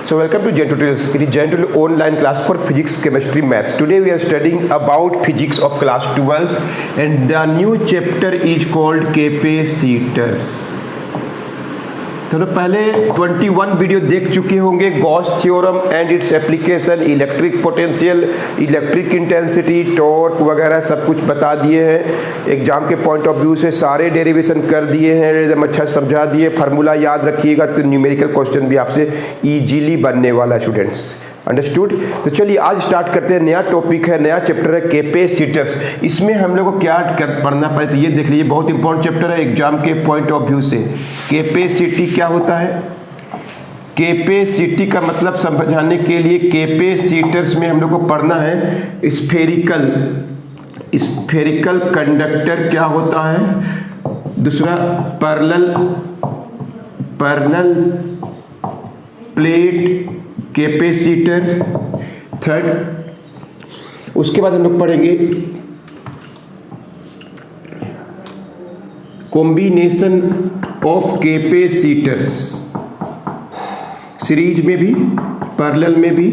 So welcome to Jen Tutorials. It is Jen Tutorial online class for physics, chemistry, maths. Today we are studying about physics of class 12 and the new chapter is called capacitors. तो पहले 21 video देख चुके होंगे Gauss theorem and its application, electric potential, electric intensity, torque वगैरह सब कुछ बता दिए हैं। एग्जाम के पॉइंट ऑफ व्यू से सारे डेरिवेशन कर दिए हैं, एकदम अच्छा समझा दिए। फार्मूला याद रखिएगा तो न्यूमेरिकल क्वेश्चन भी आपसे इजीली बनने वाला है स्टूडेंट्स। अंडरस्टूड। तो चलिए आज स्टार्ट करते हैं। नया टॉपिक है, नया चैप्टर है कैपेसिटर्स। इसमें हम लोग को क्या पढ़ना पड़े तो ये देख लीजिए, बहुत इंपॉर्टेंट चैप्टर है एग्जाम के पॉइंट ऑफ व्यू से। कैपेसिटी क्या होता है? कैपेसिटी का मतलब समझाने के लिए कैपेसिटर्स में हम लोग को पढ़ना है स्फेरिकल कंडक्टर क्या होता है, दूसरा पैरेलल प्लेट कैपेसिटर, थर्ड। उसके बाद हम लोग पढ़ेंगे कॉम्बिनेशन ऑफ कैपेसिटर्स, सीरीज में भी पैरेलल में भी।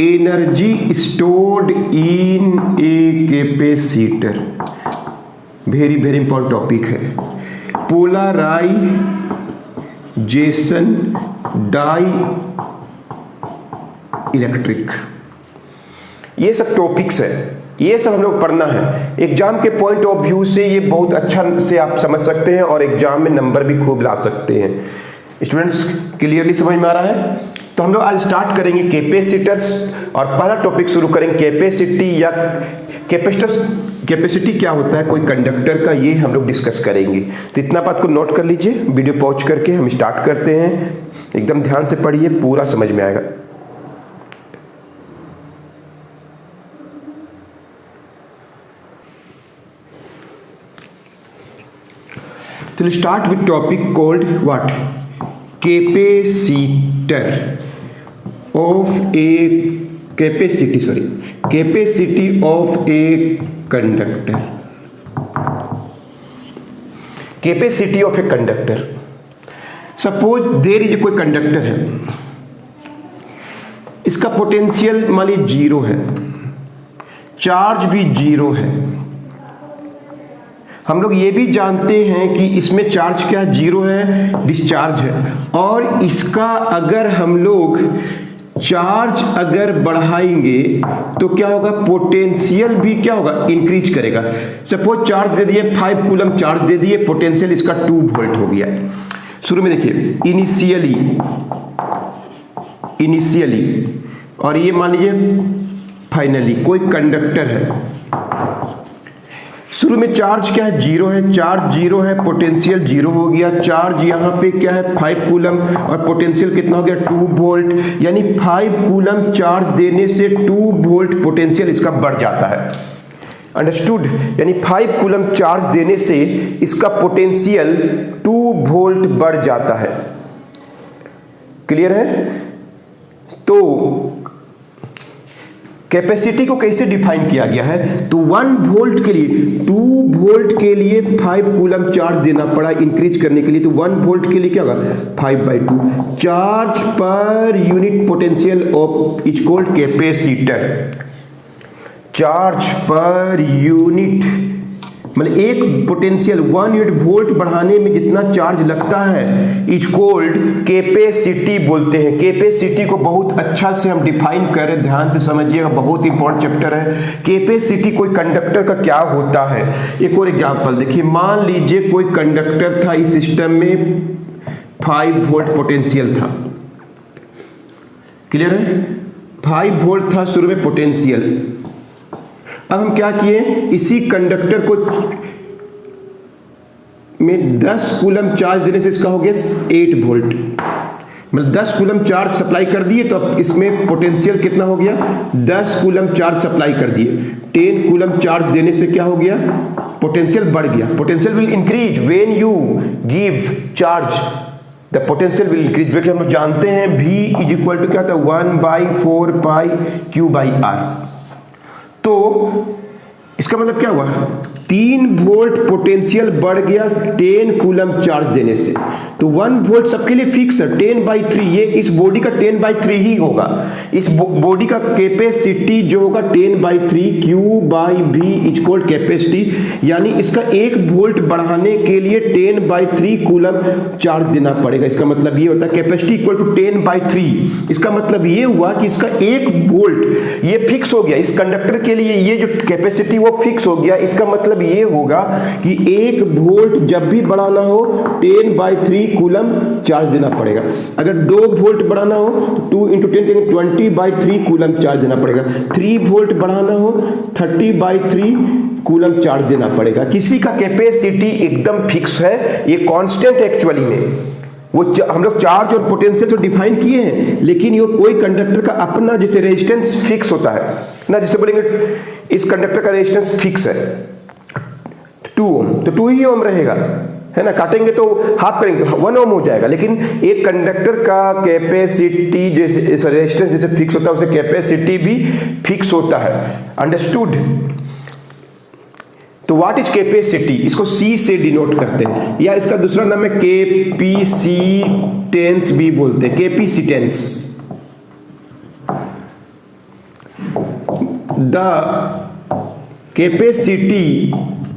Energy stored in a capacitor, very very important topic है। पोलराइजेशन डाई इलेक्ट्रिक, ये सब टॉपिक्स है, ये सब हम लोग पढ़ना है। एग्जाम के पॉइंट ऑफ व्यू से ये बहुत अच्छा से आप समझ सकते हैं और एग्जाम में नंबर भी खूब ला सकते हैं। स्टूडेंट्स क्लियरली समझ में आ रहा है? तो हम लोग आज स्टार्ट करेंगे कैपेसिटर्स और पहला टॉपिक शुरू करेंगे कैपेसिटी या कैपेसिटर्स। कैपेसिटी क्या होता है कोई कंडक्टर का, ये हम लोग डिस्कस करेंगे। तो इतना बात को नोट कर लीजिए, वीडियो पॉज करके हम स्टार्ट करते हैं। एकदम ध्यान से पढ़िए, पूरा समझ में आएगा। तो start with topic called what? Capacitor of a capacity of a conductor. Capacity of a conductor, suppose there is कोई कंडक्टर है, इसका पोटेंशियल मान लीजिए जीरो है, चार्ज भी जीरो है। हम लोग ये भी जानते हैं कि इसमें चार्ज क्या जीरो है, डिस्चार्ज है। और इसका अगर हम लोग चार्ज अगर बढ़ाएंगे तो क्या होगा, पोटेंशियल भी क्या होगा, इंक्रीज करेगा। सपोज चार्ज दे दिए 5 कूलम चार्ज दे दिए, पोटेंशियल इसका 2 वोल्ट हो गया। शुरू में देखिए इनिशियली और ये मान लीजिए फाइनली कोई कंडक्टर है। शुरू में चार्ज क्या है, जीरो है, चार्ज जीरो है, पोटेंशियल जीरो हो गया। चार्ज यहाँ पे क्या है 5 कूलम और पोटेंशियल कितना हो गया 2 वोल्ट, यानी 5 कूलम चार्ज देने से 2 वोल्ट पोटेंशियल इसका बढ़ जाता है। अंडरस्टूड? यानी 5 कूलम चार्ज देने से इसका पोटेंशियल 2 वोल्ट बढ़ जाता है। क्लियर है? तो कैपेसिटी को कैसे डिफाइन किया गया है, तो 1 वोल्ट के लिए 2 वोल्ट के लिए 5 कूलम चार्ज देना पड़ा इंक्रीज करने के लिए। तो 1 वोल्ट के लिए क्या होगा 5/2 charge per unit potential of is called capacitor. Charge per unit मतलब एक पोटेंशियल 1 यूनिट वोल्ट बढ़ाने में जितना चार्ज लगता है इज कॉल्ड कैपेसिटी बोलते हैं। कैपेसिटी को बहुत अच्छा से हम डिफाइन करें, ध्यान से समझिएगा, बहुत इंपॉर्टेंट चैप्टर है। कैपेसिटी कोई कंडक्टर का क्या होता है। एक और एग्जांपल देखिए, मान लीजिए कोई कंडक्टर था, इस सिस्टम में 5 वोल्ट पोटेंशियल था। क्लियर है? 5 वोल्ट था शुरू में पोटेंशियल। अब हम क्या किए, इसी कंडक्टर को में 10 कूलम चार्ज देने से इसका हो गया 8 वोल्ट, मतलब 10 कूलम चार्ज सप्लाई कर दिए। तो अब इसमें पोटेंशियल कितना हो गया, 10 कूलम चार्ज सप्लाई कर दिए। 10 कूलम चार्ज देने से क्या हो गया, पोटेंशियल बढ़ गया। Potential will increase when you give charge, the potential will increase. हम लोग जानते हैं V इज इक्वल टू क्या था 1/4 पाई Q/R। तो इसका मतलब क्या हुआ, 3 वोल्ट पोटेंशियल बढ़ गया 10 कूलम चार्ज देने से। तो 1 वोल्ट सबके लिए फिक्स है 10/3, ये इस बॉडी का 10/3 ही होगा। इस बॉडी का कैपेसिटी जो होगा 10/3 Q/V इक्वल कैपेसिटी, यानी इसका 1 वोल्ट बढ़ाने के लिए 10/3 कूलम चार्ज देना पड़ेगा। इसका मतलब ये होता है कैपेसिटी इक्वल टू 10/3। इसका मतलब ये हुआ कि इसका 1 वोल्ट ये फिक्स हो गया, इस कंडक्टर के लिए ये जो कैपेसिटी वो फिक्स हो गया। इसका मतलब ये होगा कि 1 वोल्ट जब भी बढ़ाना हो 10/3 कूलम चार्ज देना पड़ेगा। अगर 2 वोल्ट बढ़ाना हो तो 2 × 10 20/3 कूलम चार्ज देना पड़ेगा। 3 वोल्ट बढ़ाना हो 30/3 कूलम चार्ज देना पड़ेगा। किसी का कैपेसिटी एकदम फिक्स है, ये कांस्टेंट एक्चुअली में वो हम लोग चार्ज और पोटेंशियल तो डिफाइन किए हैं, लेकिन ये कोई कंडक्टर का अपना जैसे रेजिस्टेंस फिक्स होता है ना, जैसे बोलेंगे इस कंडक्टर का रेजिस्टेंस फिक्स है 2 ओम, तो 2 ही ओम रहेगा, है ना। काटेंगे तो हाफ करेंगे तो 1 ओम हो जाएगा। लेकिन एक कंडक्टर का कैपेसिटी जैसे रेजिस्टेंस जैसे फिक्स होता है, उसे कैपेसिटी भी फिक्स होता है। अंडरस्टूड। तो व्हाट इज कैपेसिटी, इसको C से डिनोट करते हैं, या इसका दूसरा नाम है कैपेसिटेंस भी बोलते हैं, कैपेसिटेंस। द कैपेसिटी,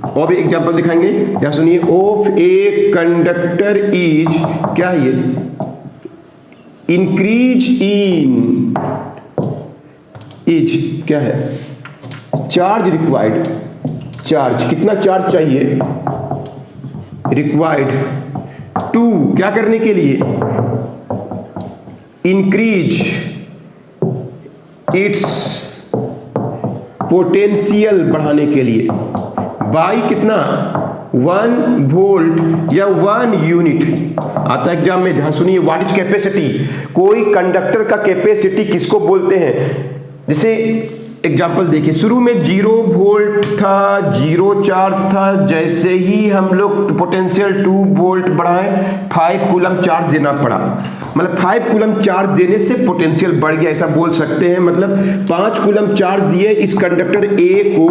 और भी एग्जांपल दिखाएंगे, यहां सुनिए। ऑफ ए कंडक्टर इज, क्या है ये, इंक्रीज इन, इज क्या है, चार्ज रिक्वायर्ड, चार्ज कितना चार्ज चाहिए, रिक्वायर्ड टू क्या करने के लिए, इंक्रीज इट्स पोटेंशियल बढ़ाने के लिए, बाई कितना 1 वोल्ट या 1 यूनिट। आता है एग्जाम में, ध्यान सुनिए। व्हाट इज कैपेसिटी, कोई कंडक्टर का कैपेसिटी किसको बोलते हैं। जैसे एग्जाम्पल देखिए, शुरू में 0 वोल्ट था, 0 चार्ज था, जैसे ही हम लोग पोटेंशियल 2 वोल्ट बढ़ाए 5 कूलम चार्ज देना पड़ा। मतलब 5 कूलम चार्ज देने से पोटेंशियल बढ़ गया, ऐसा बोल सकते हैं। मतलब 5 कूलम चार्ज दिए इस कंडक्टर A को,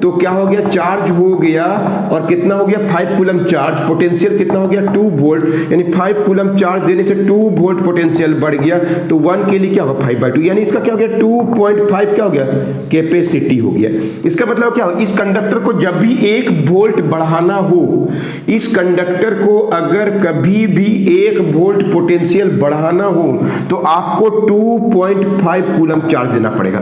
तो क्या हो गया, चार्ज हो गया, और कितना हो गया 5 कूलम चार्ज, पोटेंशियल कितना हो गया 2 वोल्ट, यानी 5 कूलम चार्ज देने से 2 वोल्ट पोटेंशियल बढ़ गया। तो 1 के लिए क्या होगा 5/2, यानी इसका क्या हो गया 2.5 क्या हो गया, कैपेसिटी हो गया। इसका मतलब क्या हो, इस कंडक्टर को जब भी 1 वोल्ट बढ़ाना हो, इस कंडक्टर को अगर कभी भी 1 वोल्ट पोटेंशियल बढ़ाना हो तो आपको 2.5 कूलम चार्ज देना पड़ेगा।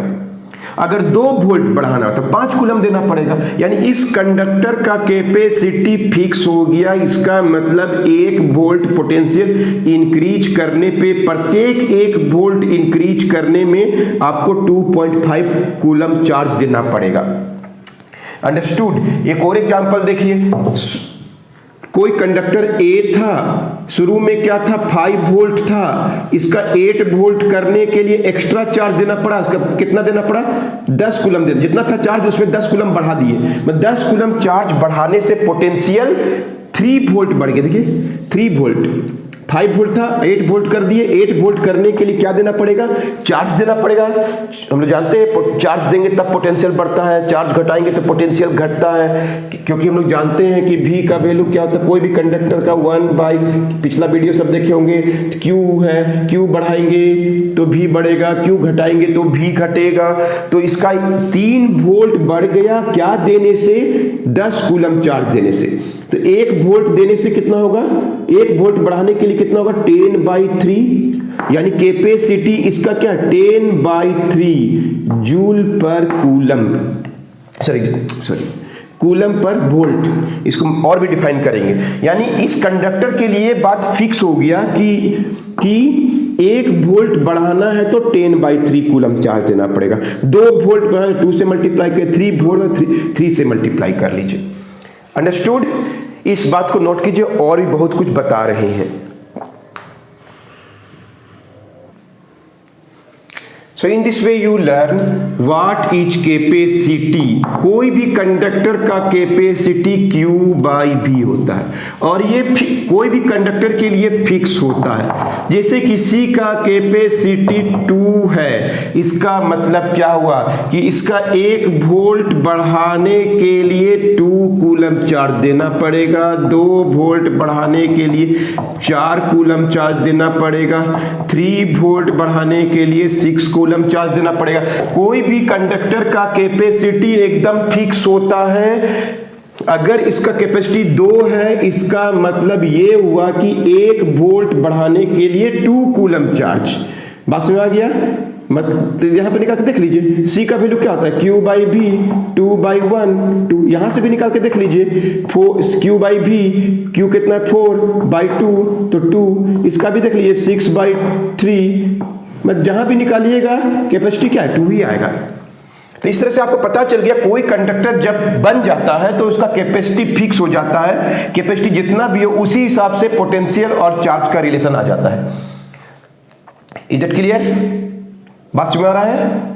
अगर 2 वोल्ट बढ़ाना हो तो 5 कूलम देना पड़ेगा। यानी इस कंडक्टर का कैपेसिटी फिक्स हो गया। इसका मतलब 1 वोल्ट पोटेंशियल इंक्रीज करने पे, प्रत्येक 1 वोल्ट इंक्रीज करने में आपको 2.5 कूलम चार्ज देना पड़ेगा। अंडरस्टूड। एक और एग्जांपल देखिए, कोई कंडक्टर A था, शुरू में क्या था 5 वोल्ट था, इसका 8 वोल्ट करने के लिए एक्स्ट्रा चार्ज देना पड़ा। इसका कितना देना पड़ा, 10 कूलम देना, जितना था चार्ज उसमें 10 कूलम बढ़ा दिए। मतलब 10 कूलम चार्ज बढ़ाने से पोटेंशियल 3 वोल्ट बढ़ गया। देखिए 3 वोल्ट, 5 वोल्ट था 8 वोल्ट कर दिए। 8 वोल्ट करने के लिए क्या देना पड़ेगा, चार्ज देना पड़ेगा। हम लोग जानते हैं चार्ज देंगे तब पोटेंशियल बढ़ता है, चार्ज घटाएंगे तो पोटेंशियल घटता है, क्योंकि हम लोग जानते हैं कि V का वैल्यू क्या होता है, कोई भी कंडक्टर का 1/, पिछला वीडियो सब देखे होंगे, Q है, Q बढ़ाएंगे तो V बढ़ेगा, Q घटाएंगे तो V घटेगा। तो इसका 3 वोल्ट बढ़ गया, क्या देने से, 10 कूलम चार्ज देने से। तो 1 वोल्ट देने से कितना होगा, 1 वोल्ट बढ़ाने के लिए कितना होगा 10/3, यानी कैपेसिटी इसका क्या 10/3 जूल पर coulomb, sorry coulomb per volt. इसको और भी डिफाइन करेंगे। यानी इस कंडक्टर के लिए बात फिक्स हो गया कि 1 वोल्ट बढ़ाना है तो 10/3 कूलम चार्ज देना पड़ेगा। 2 वोल्ट बढ़ाना 2 से मल्टीप्लाई कर, 3 वोल्ट 3 से मल्टीप्लाई कर लीजिए। अंडरस्टूड। इस बात को नोट कीजिए, और भी बहुत कुछ बता रहे हैं। So in this way you learn what is capacity. कोई भी कंडक्टर का कैपेसिटी Q बाई V होता है और ये कोई भी कंडक्टर के लिए फिक्स होता है। जैसे किसी का कैपेसिटी 2 है, इसका मतलब क्या हुआ कि इसका 1 वोल्ट बढ़ाने के लिए 2 कूलम चार्ज देना पड़ेगा, 2 वोल्ट बढ़ाने के लिए 4 कूलम चार्ज देना पड़ेगा, 3 वोल्ट बढ़ाने के लिए 6 कूलम चार्ज देना पड़ेगा। कोई भी कंडक्टर का कैपेसिटी एकदम फिक्स होता है। अगर इसका कैपेसिटी 2 है, इसका मतलब ये हुआ कि 1 वोल्ट बढ़ाने के लिए 2 कूलम चार्ज। बात समझ आ गया? तो यहां पे निकाल के देख लीजिए C का वैल्यू क्या होता है, Q बाई V 2 बाई 1 2। यहां से भी निकाल के देख लीजिए Q बाई V, Q कितना है 4 बाई 2 तो 2। इसका भी देख लीजिए 6 बाई 3। मतलब जहां भी निकालिएगा कैपेसिटी क्या है 2 ही आएगा। तो इस तरह से आपको पता चल गया कोई कंडक्टर जब बन जाता है तो उसका कैपेसिटी फिक्स हो जाता है। कैपेसिटी जितना भी हो उसी हिसाब से पोटेंशियल और चार्ज का रिलेशन आ जाता है। Is it clear? बात समझ आ रहा है?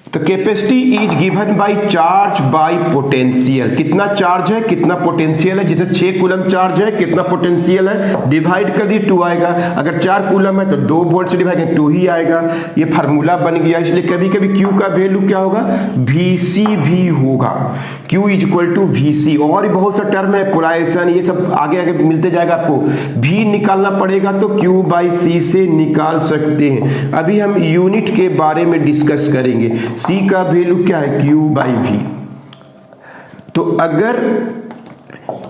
तो capacity is given by charge by potential. कितना चार्ज है, कितना पोटेंशियल है। जैसे 6 कूलम चार्ज है, कितना पोटेंशियल है, डिवाइड कर दिए 2 आएगा। अगर 4 कूलम है तो 2 वोल्ट से डिवाइड करें 2 ही आएगा। ये फार्मूला बन गया। इसलिए कभी कभी Q का वैल्यू क्या होगा, VC भी होगा। Q is equal to VC। और भी बहुत सा टर्म है, पोलराइजेशन, ये सब आगे आगे मिलते जाएगा आपको। V निकालना पड़ेगा तो Q बाई C से निकाल सकते हैं। अभी हम यूनिट के बारे में डिस्कस करेंगे। C का वैल्यू क्या है, Q बाई V। तो अगर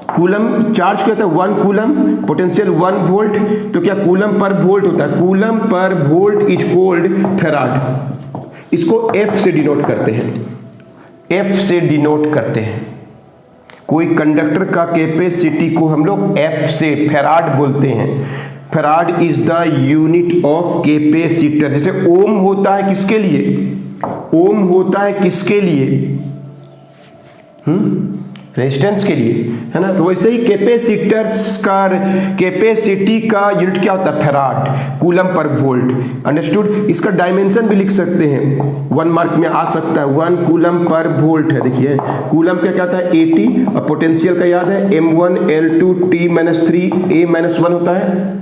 कूलम चार्ज क्या होता है 1 कूलम, पोटेंशियल 1 वोल्ट, तो क्या कूलम पर वोल्ट होता है, coulomb per volt is called farad. इसको F से डिनोट करते हैं, F से डिनोट करते हैं। कोई कंडक्टर का कैपेसिटी को हम लोग F से फैराड बोलते हैं। Farad is the unit of capacitor. जैसे ओम होता है किसके लिए, ओम होता है किसके लिए, रेजिस्टेंस के लिए, है ना। तो वैसे ही कैपेसिटर्स का कैपेसिटी का यूनिट क्या होता है, farad, coulomb per volt. Understood? इसका डायमेंशन भी लिख सकते हैं, 1 मार्क में आ सकता है। 1 कूलम पर वोल्ट है। देखिए कूलम क्या होता है 80 और पोटेंशियल का याद है M1 L2 T-3 A-1 होता है।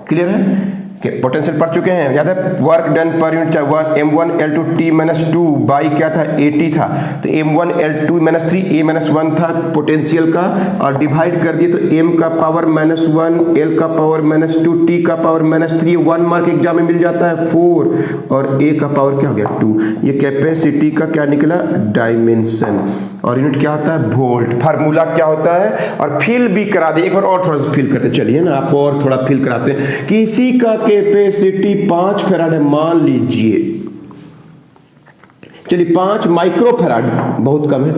क्लियर है? पोटेंशियल पढ़ चुके हैं, याद है। वर्क डन पर यूनिट चाहे M1 L2 T-2 बाई क्या था 80 था, तो M1 L2 -3 A-1 था पोटेंशियल का, और डिवाइड कर दिए तो M का पावर -1 L का पावर -2 T का पावर -3। 1 मार्क एग्जाम में मिल जाता है 4 और A का पावर क्या हो गया 2। ये कैपेसिटी का क्या निकला, डायमेंशन, और यूनिट क्या होता है वोल्ट। फार्मूला क्या होता है, और फिल भी करा दे। एक बार और थोड़ा सा फिल करते चलिए ना, आपको और थोड़ा फिल कराते हैं। किसी का कैपेसिटी 5 फैराड है मान लीजिए, चलिए 5 माइक्रो फैराड, बहुत कम है।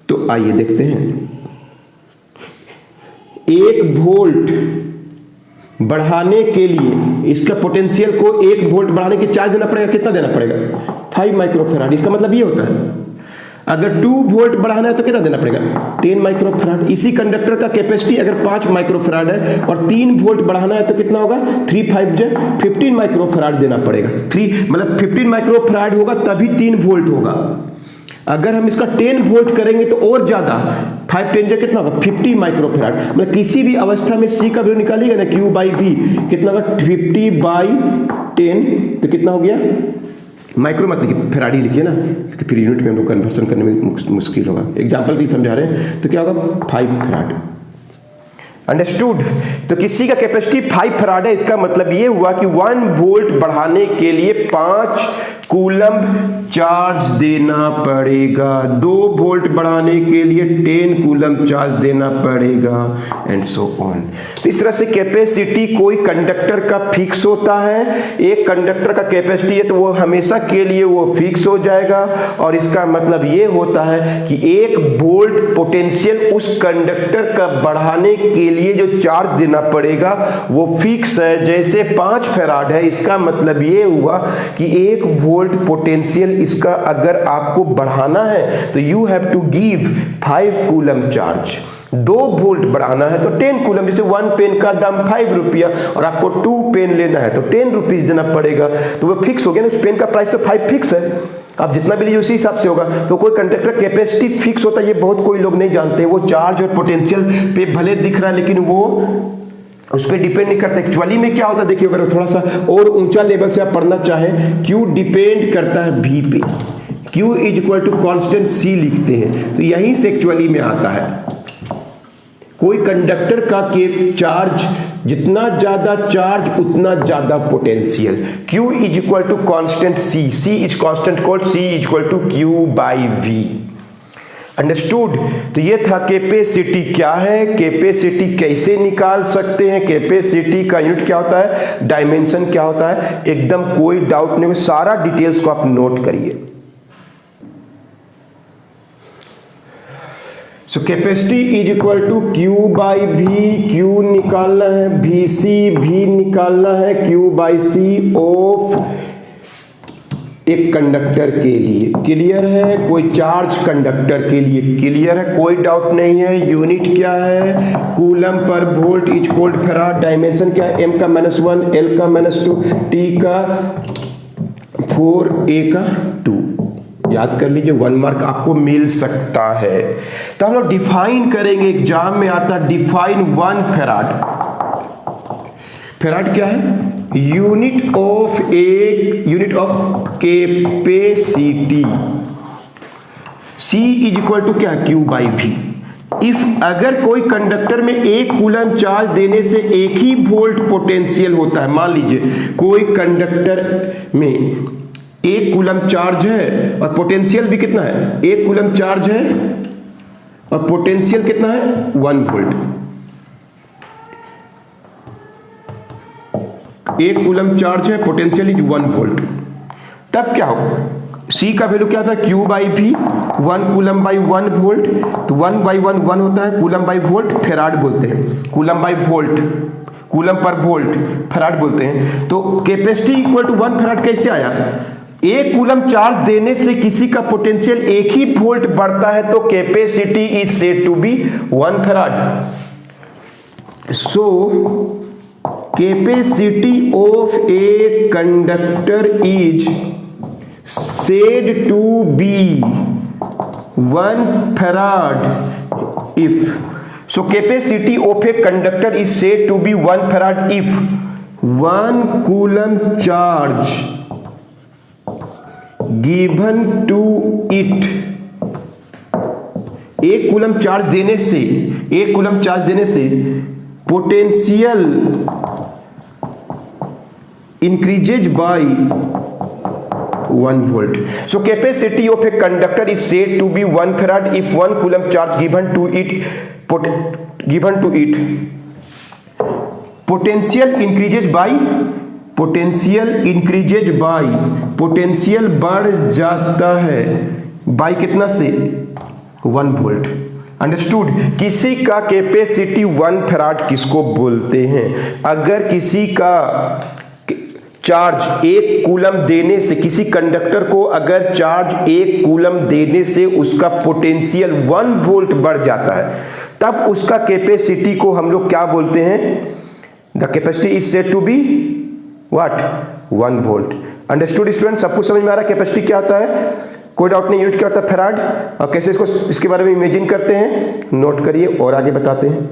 तो आइए देखते हैं, 1 वोल्ट बढ़ाने के लिए इसका पोटेंशियल को 1 वोल्ट बढ़ाने के चार्ज देना पड़ेगा। कितना देना पड़ेगा, 5 माइक्रो फैराड। इसका मतलब ये होता है अगर 2 वोल्ट बढ़ाना है तो कितना देना पड़ेगा, 10 माइक्रो फैराड। इसी कंडक्टर का कैपेसिटी अगर 5 माइक्रो फैराड है और 3 वोल्ट बढ़ाना है तो कितना होगा, 3 5 जे 15 माइक्रो फैराड देना पड़ेगा। 3 मतलब 15 माइक्रो फैराड होगा तभी 3 वोल्ट होगा। अगर हम इसका 10 वोल्ट करेंगे तो और ज्यादा, 5 10 जे कितना होगा 50 माइक्रो फैराड। मतलब किसी भी अवस्था में C का वैल्यू निकालिएगा ना, Q बाई V कितना होगा 50 बाई 10, तो कितना हो गया, माइक्रो मतलब कि फैराड ही लिखिए ना, क्योंकि फिर यूनिट में हम लोग कन्वर्सन करने में मुश्किल होगा। एग्जांपल भी समझा रहे हैं, तो क्या होगा 5 फैराड। अंडरस्टूड? तो किसी का कैपेसिटी 5 फैराड है, इसका मतलब ये हुआ कि 1 वोल्ट बढ़ाने के लिए 5 कूलम चार्ज देना पड़ेगा। 2 वोल्ट बढ़ाने के लिए 10 कूलम चार्ज देना पड़ेगा, एंड सो ऑन। तो इस तरह से कैपेसिटी कोई कंडक्टर का फिक्स होता है। एक कंडक्टर का कैपेसिटी है तो वो हमेशा के लिए वो फिक्स हो जाएगा, और इसका मतलब ये होता है कि 1 वोल्ट पोटेंशियल उस कंडक्टर का बढ़ाने के लिए जो चार्ज देना पड़ेगा वो फिक्स है। जैसे 5 फैराड है, इसका मतलब ये हुआ कि 1 वोल्ट पोटेंशियल इसका अगर आपको बढ़ाना है तो you have to give 5 coulomb charge. 2 volt बढ़ाना है तो 10 कूलम। जैसे 1 पेन का दाम 5 रुपया और आपको 2 पेन लेना है तो 10 रुपीज देना पड़ेगा, तो वो फिक्स हो गया ना। उस पेन का प्राइस तो 5 फिक्स है, आप जितना भी लीजिए उसी हिसाब से होगा। तो कोई कंडक्टर कैपेसिटी फिक्स होता है, ये बहुत कोई लोग नहीं जानते। वो चार्ज और पोटेंशियल पे भले दिख रहा है लेकिन वो उस पर डिपेंड नहीं करता। एक्चुअली में क्या होता है देखिए, अगर थोड़ा सा और ऊंचा लेवल से आप पढ़ना चाहें, Q डिपेंड करता है V पे, Q is equal to constant C लिखते हैं, तो यहीं से एक्चुअली में आता है। कोई कंडक्टर का के चार्ज जितना ज्यादा चार्ज उतना ज्यादा potential. Q is equal to constant C, C is constant called C is equal to Q by V। Understood. तो ये था कैपेसिटी क्या है, कैपेसिटी कैसे निकाल सकते हैं, कैपेसिटी का यूनिट क्या होता है, डायमेंशन क्या होता है, एकदम कोई डाउट नहीं, सारा डिटेल्स को आप नोट करिए। So capacity is equal to Q by V, Q निकालना है, V निकालना है, Q बाई C ऑफ एक कंडक्टर के लिए। क्लियर है? कोई चार्ज कंडक्टर के लिए क्लियर है, कोई डाउट नहीं है। यूनिट क्या है, coulomb per volt is cold farad. Dimension क्या है, m का -1, l का -2, t का 4, a का 2। याद कर लीजिए, 1 मार्क आपको मिल सकता है। तो हम लोग डिफाइन करेंगे, एग्जाम में आता डिफाइन 1 फैराड। फैराड क्या है, unit of capacity. C is equal to क्या, Q बाई V। इफ अगर कोई कंडक्टर में 1 कूलम चार्ज देने से 1 ही वोल्ट पोटेंशियल होता है, मान लीजिए कोई कंडक्टर में 1 कूलम चार्ज है और पोटेंशियल भी कितना है, 1 कूलम चार्ज है और पोटेंशियल कितना है, 1 वोल्ट। 1 कूलम चार्ज है, पोटेंशियल इज 1 वोल्ट। तब क्या हो, C का वैल्यू क्या था, Q by V, 1 coulomb by 1 volt. तो 1 बाई 1 1 होता है, कूलम बाई वोल्ट फैराड बोलते हैं। Coulomb by volt, coulomb per volt farad बोलते हैं। तो कैपेसिटी इक्वल टू 1 फैराड कैसे आया, 1 कूलम चार्ज देने से किसी का पोटेंशियल 1 ही वोल्ट बढ़ता है, तो capacity is said to be 1 farad. So capacity of a conductor is said to be 1 farad if, so capacity of a conductor is said to be 1 farad if 1 coulomb charge given to it, 1 coulomb charge देने से, 1 coulomb charge देने से potential increases by 1 volt. So capacity of a conductor is said to be 1 farad if 1 coulomb charge given to it potential increases by potential बढ़ जाता है by कितना से, 1 volt. Understood. किसी का कैपेसिटी 1 फैराड किसको बोलते हैं, अगर किसी का चार्ज 1 कूलम देने से, किसी कंडक्टर को अगर चार्ज 1 कूलम देने से उसका पोटेंशियल 1 वोल्ट बढ़ जाता है, तब उसका कैपेसिटी को हम लोग क्या बोलते हैं, the capacity is said to be what, 1 volt. Understood student, सब कुछ समझ में आ रहा है कैपेसिटी क्या होता है, कोई डाउट नहीं। यूनिट क्या होता है, फैराड, और कैसे इसको इसके बारे में इमेजिन करते हैं, नोट करिए और आगे बताते हैं।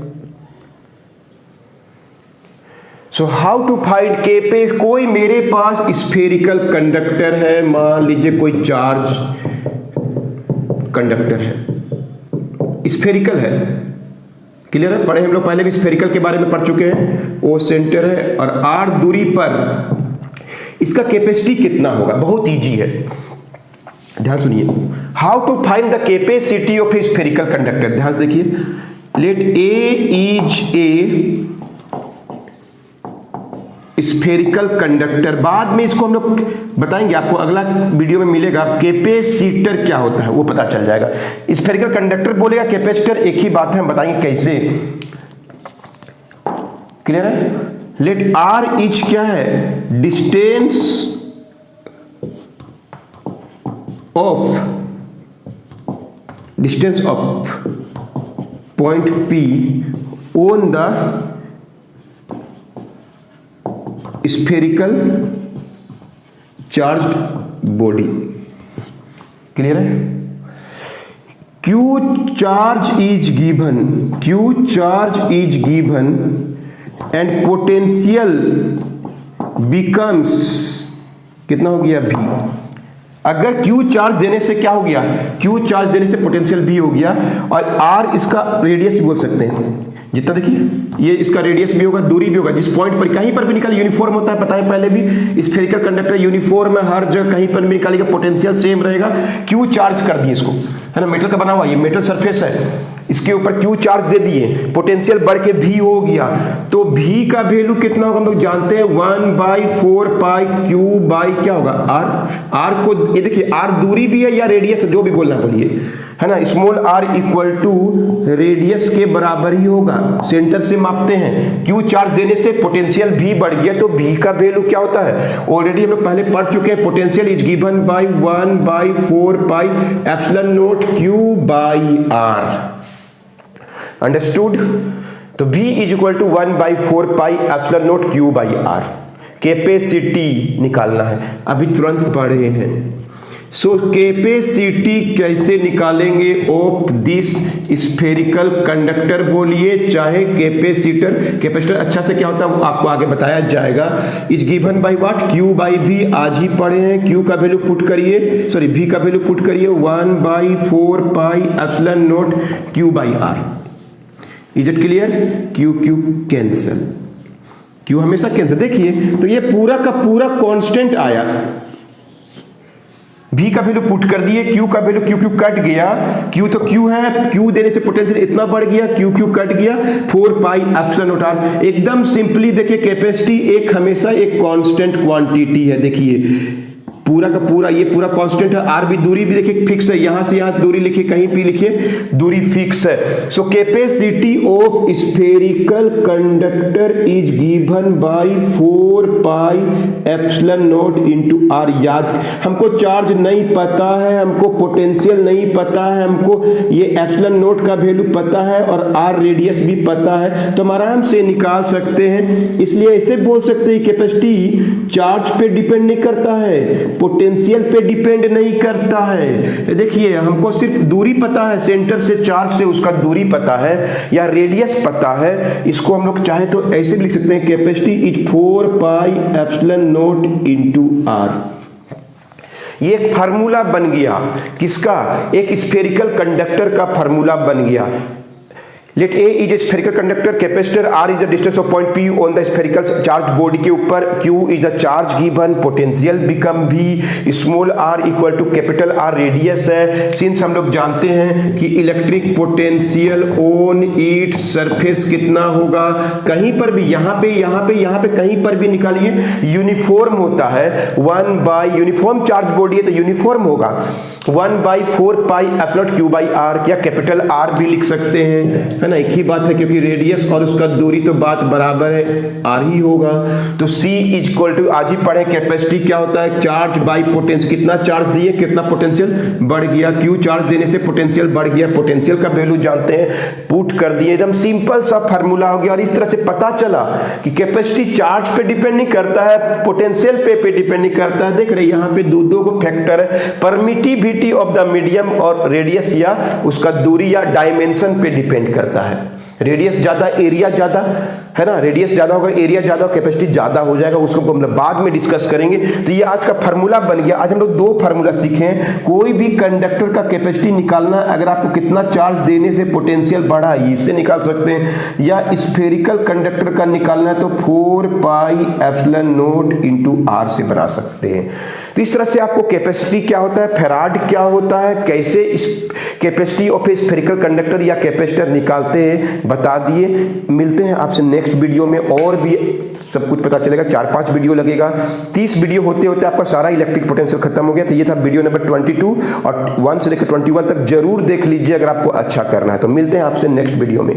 So how to find capacity, कोई मेरे पास स्फेरिकल कंडक्टर है, मान लीजिए कोई चार्ज कंडक्टर है, स्फेरिकल है, क्लियर है, पढ़े हम लोग पहले भी स्फेरिकल के बारे में पढ़ चुके हैं। ओ सेंटर है और आर दूरी पर इसका कैपेसिटी कितना होगा, बहुत इजी है, ध्यान सुनिए। How to find the capacity of a spherical conductor, ध्यान से देखिए। Let A is a spherical conductor, बाद में इसको हम लोग बताएंगे, आपको अगला वीडियो में मिलेगा। कैपेसिटर क्या होता है वो पता चल जाएगा। स्फेरिकल कंडक्टर बोलेगा, कैपेसिटर एक ही बात है, हम बताएंगे कैसे, क्लियर है। लेट आर इज क्या है, distance of point P on the spherical charged body. Clear है? Q charge is given and potential becomes कितना हो गया V। अगर Q चार्ज देने से क्या हो गया, Q चार्ज देने से पोटेंशियल V हो गया, और R इसका रेडियस भी बोल सकते हैं, जितना देखिए ये इसका रेडियस भी होगा, दूरी भी होगा, जिस पॉइंट पर कहीं पर भी निकाल यूनिफॉर्म होता है, पता है पहले भी, स्फेरिकल कंडक्टर यूनिफॉर्म है, हर जगह कहीं पर भी निकालेगा पोटेंशियल सेम रहेगा। Q चार्ज कर दिए इसको, है ना, मेटल का बना हुआ, ये मेटल सरफेस है, इसके ऊपर Q चार्ज दे दिए, पोटेंशियल बढ़ के V हो गया, तो V का वैल्यू कितना होगा हम लोग जानते हैं, 1/4 पाई Q बाई क्या होगा R। R को ये देखिए, R दूरी भी है या रेडियस, जो भी बोलना बोलिए, है ना, small r equal to radius के बराबर ही होगा, सेंटर से मापते हैं। Q चार्ज देने से पोटेंशियल V बढ़ गया, तो V का वैल्यू क्या होता है, ऑलरेडी हम लोग पहले पढ़ चुके हैं, potential is given by 1/4 pi epsilon naught Q by R। Understood? तो V is equal to 1/4 pi epsilon naught Q by R। Capacity निकालना है, अभी तुरंत पढ़े हैं। सो कैपेसिटी कैसे निकालेंगे ऑफ दिस स्फेरिकल कंडक्टर, बोलिए चाहे कैपेसिटर। कैपेसिटर अच्छा से क्या होता है वो आपको आगे बताया जाएगा। Is given by what, Q by V, आज ही पढ़े हैं। Q का वैल्यू पुट करिए, सॉरी V का वैल्यू पुट करिए 1/4 pi epsilon naught Q by R। Is it clear? Q cancel, Q हमेशा कैंसिल। देखिए तो ये पूरा का पूरा कांस्टेंट आया, V का वैल्यू पुट कर दिए, Q का वैल्यू Q कट गया, Q तो Q है, Q देने से पोटेंशियल इतना बढ़ गया, Q कट गया, 4 पाई एप्सिलॉन नॉट R। एकदम सिंपली देखिए, कैपेसिटी एक हमेशा एक कांस्टेंट क्वांटिटी है। देखिए पूरा का पूरा ये पूरा कांस्टेंट है, R भी, दूरी भी देखिए फिक्स है, यहां से यहां दूरी लिखिए, कहीं भी लिखिए, दूरी फिक्स है। So capacity of spherical conductor is given by 4 pi epsilon naught into R। याद, हमको चार्ज नहीं पता है, हमको पोटेंशियल नहीं पता है, हमको ये एप्सिलॉन नॉट का वैल्यू पता है और R रेडियस भी पता है, तो हम आराम से निकाल सकते हैं। इसलिए ऐसे बोल सकते हैं कैपेसिटी चार्ज पे डिपेंड नहीं करता है, पोटेंशियल पे डिपेंड नहीं करता है। देखिए हमको सिर्फ दूरी पता है, सेंटर से चार्ज से उसका दूरी पता है या रेडियस पता है। इसको हम लोग चाहे तो ऐसे भी लिख सकते हैं, capacity is 4 pi epsilon naught into R। ये एक फार्मूला बन गया, किसका, एक स्फेरिकल कंडक्टर का फार्मूला बन गया। Let A is a spherical conductor, capacitor R is the distance of point P on the spherical charge body के ऊपर, Q is the charge given, potential become V, small r equal to capital R radius है। Since हम लोग जानते हैं कि electric potential on its surface कितना होगा, कहीं पर भी, यहाँ पे कहीं पर भी निकालिए, यूनिफॉर्म होता है, 1 बाई, यूनिफॉर्म चार्ज बॉडी है तो यूनिफॉर्म होगा, 1/4 pi epsilon Q by R, या कैपिटल R भी लिख सकते हैं, है ना, एक ही बात है, क्योंकि रेडियस और उसका दूरी तो बात बराबर है, R ही होगा। तो C इज इक्वल टू, आज ही पढ़े, कैपेसिटी क्या होता है, चार्ज बाई पोटेंशियल, कितना चार्ज दिए कितना पोटेंशियल बढ़ गया, Q चार्ज देने से पोटेंशियल बढ़ गया, पोटेंशियल का वैल्यू जानते हैं, पुट कर दिए, एकदम सिंपल सा फार्मूला हो गया। और इस तरह से पता चला कि कैपेसिटी चार्ज पे डिपेंड नहीं करता है, पोटेंशियल पे डिपेंड नहीं करता है। देख रहे यहाँ पे दो को फैक्टर है, परमिटिविटी ऑफ द मीडियम और रेडियस या उसका दूरी या डायमेंशन पे डिपेंड करता है। रेडियस ज्यादा, एरिया ज्यादा, है ना, रेडियस ज्यादा होगा, एरिया ज्यादा, कैपेसिटी ज्यादा हो जाएगा, उसको हम लोग बाद में डिस्कस करेंगे। तो ये आज का फार्मूला बन गया। आज हम लोग 2 फार्मूला सीखे हैं। कोई भी कंडक्टर का कैपेसिटी निकालना, अगर आपको कितना चार्ज देने से पोटेंशियल बढ़ा है, इससे निकाल सकते हैं, या स्फेरिकल कंडक्टर का निकालना है तो 4 pi epsilon naught into R से बना सकते हैं। तो इस तरह से आपको कैपेसिटी क्या होता है, फैराड क्या होता है, कैसे इस कैपेसिटी ऑफ स्फेरिकल कंडक्टर या कैपेसिटर निकालते हैं, बता दिए। मिलते हैं आपसे नेक्स्ट वीडियो में, और भी सब कुछ पता चलेगा। 4-5 वीडियो लगेगा, 30 वीडियो होते होते आपका सारा इलेक्ट्रिक पोटेंशियल खत्म हो गया। तो ये था वीडियो नंबर 22, और 1 से लेकर 21 तक जरूर देख लीजिए अगर आपको अच्छा करना है। तो मिलते हैं आपसे नेक्स्ट वीडियो में।